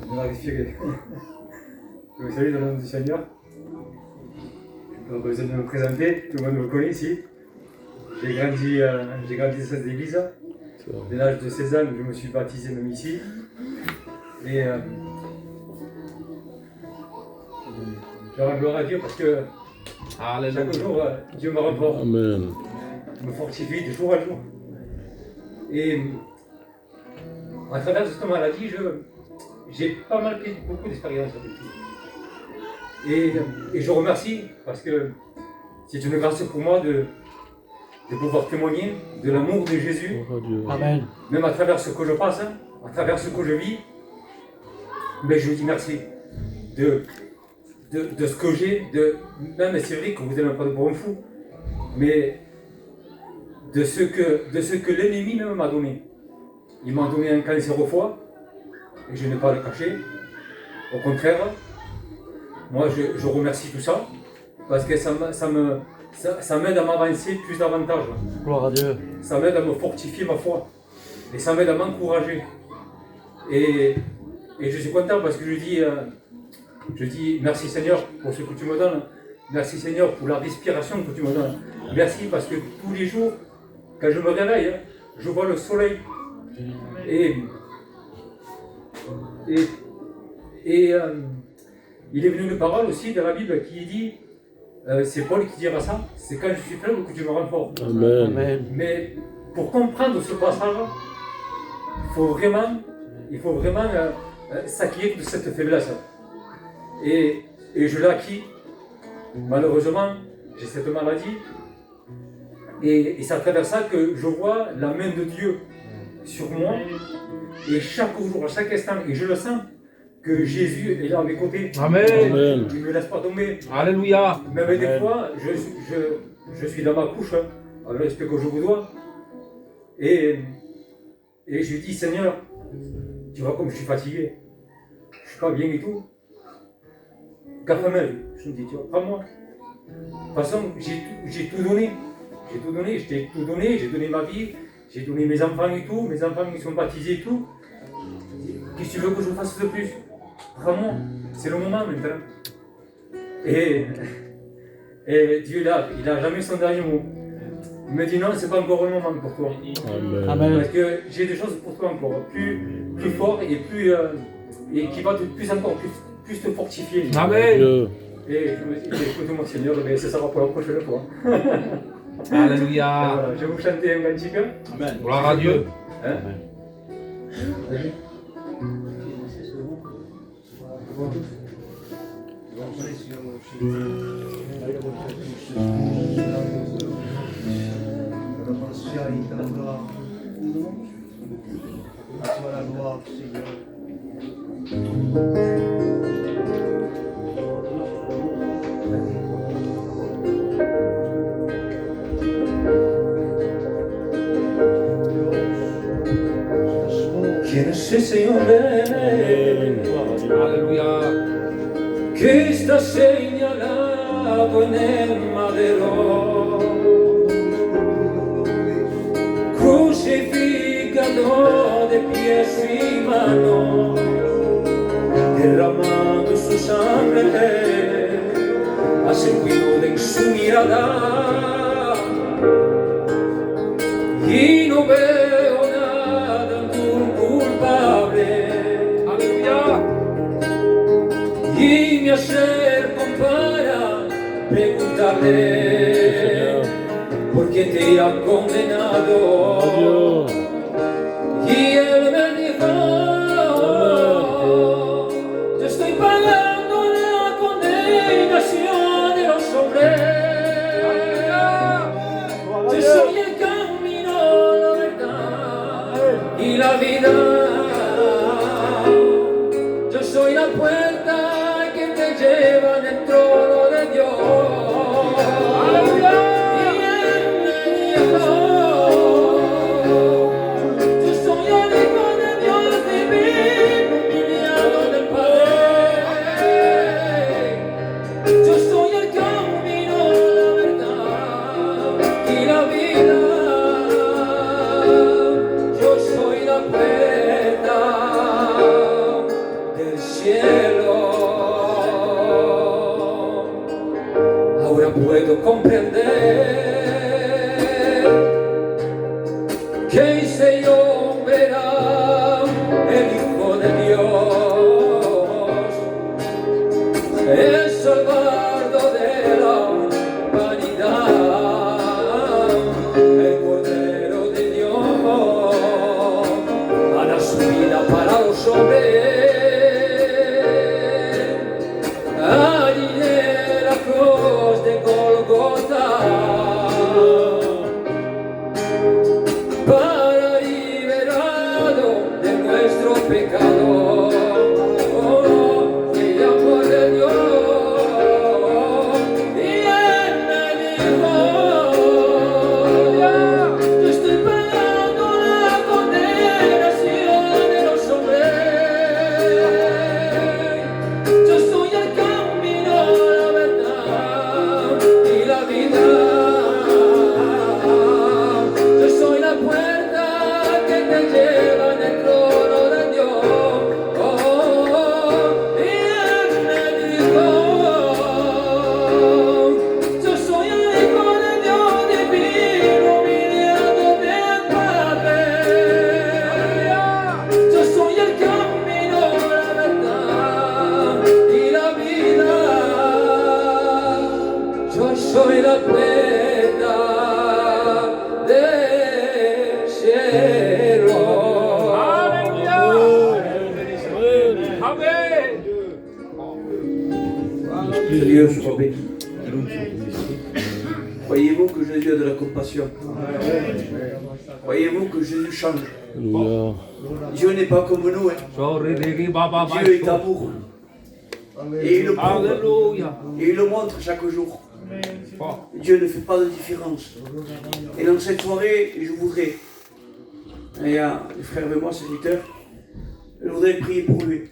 Je vais respirer. Vous savez, dans le nom du Seigneur, pas besoin de me présenter, tout le monde me connaît ici. J'ai grandi dans cette église. Dès l'âge de 16 ans, je me suis baptisé même ici. Et je rends gloire à Dieu parce que chaque jour, Dieu me renforce, Amen. me fortifie de jour à jour. Et à travers cette maladie, j'ai pas mal pris beaucoup d'expérience avec lui. Et je remercie parce que c'est une grâce pour moi de pouvoir témoigner de l'amour de Jésus. Amen. Même à travers ce que je passe, à travers ce que je vis, mais je vous dis merci de ce que j'ai, même c'est vrai que vous n'êtes pas de bon fou, mais de ce que l'ennemi même m'a donné. Il m'a donné un cancer au foie, et je n'ai pas à le cacher. Au contraire, moi je remercie tout ça, parce que ça m'aide à m'avancer plus davantage. Gloire à Dieu. Ça m'aide à me fortifier ma foi, et ça m'aide à m'encourager. Et je suis content parce que je dis merci Seigneur pour ce que tu me donnes. Merci Seigneur pour la respiration que tu me donnes. Merci parce que tous les jours, quand je me réveille, je vois le soleil. Et il est venu une parole aussi dans la Bible qui dit, c'est Paul qui dira ça, c'est quand je suis faible que tu me renforces. Amen. Amen. Mais pour comprendre ce passage, il faut vraiment s'acquitter de cette faiblesse. Et je l'ai acquis. Malheureusement, j'ai cette maladie. Et c'est à travers ça que je vois la main de Dieu sur moi. Et chaque jour, à chaque instant, et je le sens, que Jésus est là à mes côtés. Amen. Amen. Il ne me laisse pas tomber. Alléluia. Même des fois, je suis dans ma couche, avec le respect que je vous dois. Et je lui dis, Seigneur, tu vois comme je suis fatigué. Je ne suis pas bien et tout. Garde-moi, je me dis, tu vois, prends-moi. De toute façon, j'ai tout donné. J'ai tout donné, je t'ai tout donné, j'ai donné ma vie, j'ai donné mes enfants et tout, mes enfants ils sont baptisés et tout. Qu'est-ce que tu veux que je fasse de plus? Prends-moi, c'est le moment maintenant. Et Dieu là, il n'a jamais son dernier mot. Il me dit non, c'est pas encore le moment pour toi. Amen. Amen. Parce que j'ai des choses pour toi encore, plus fort et et qui va plus te fortifier. Amen. Dieu. Et je me dis, écoute mon Seigneur, mais ça sera pour la prochaine fois. Alléluia. Voilà, je vais vous chanter un cantique. Amen. Gloire à Dieu. Hein? Vas-y. ¿Quién es ese hombre Alléluia. que está señalado en el madero, crucificado de pies y manos, derramando su sangre, hace cuidado en su mirada, y no veo nada en tu culpable. Alléluia. Y me acerco para preguntarle por qué te ha condenado. Dios. Y él me dijo, yo estoy pagando la condenación de los hombres. Yo soy el camino, la verdad y la vida. Yo soy la puerta que te lleva al trono de Dios. Y él me dijo, pecado. Oh, y el amor de Dios. Y Él me dijo, yo estoy pagando la condenación de los hombres. Yo soy el camino, la verdad y la vida. Yo soy la puerta que te lleva en el trono de Dios. Y Él me dijo, yo soy el Hijo de Dios divino, viniendo del Padre. Yo soy el camino, la verdad y la vida. Yo soy la puerta del cielo. Alléluia. Amen. Dieu soit béni. Croyez-vous que Jésus a de la compassion? Croyez-vous que Jésus change? Dieu n'est pas comme nous, hein. Sorry, Digi, Baba, Dieu est amour. Et il le prouve. Alléluia. Et il le montre chaque jour. Oh. Dieu ne fait pas de différence. Et dans cette soirée, je voudrais, il y a les frères et moi, serviteurs, je voudrais prier pour lui.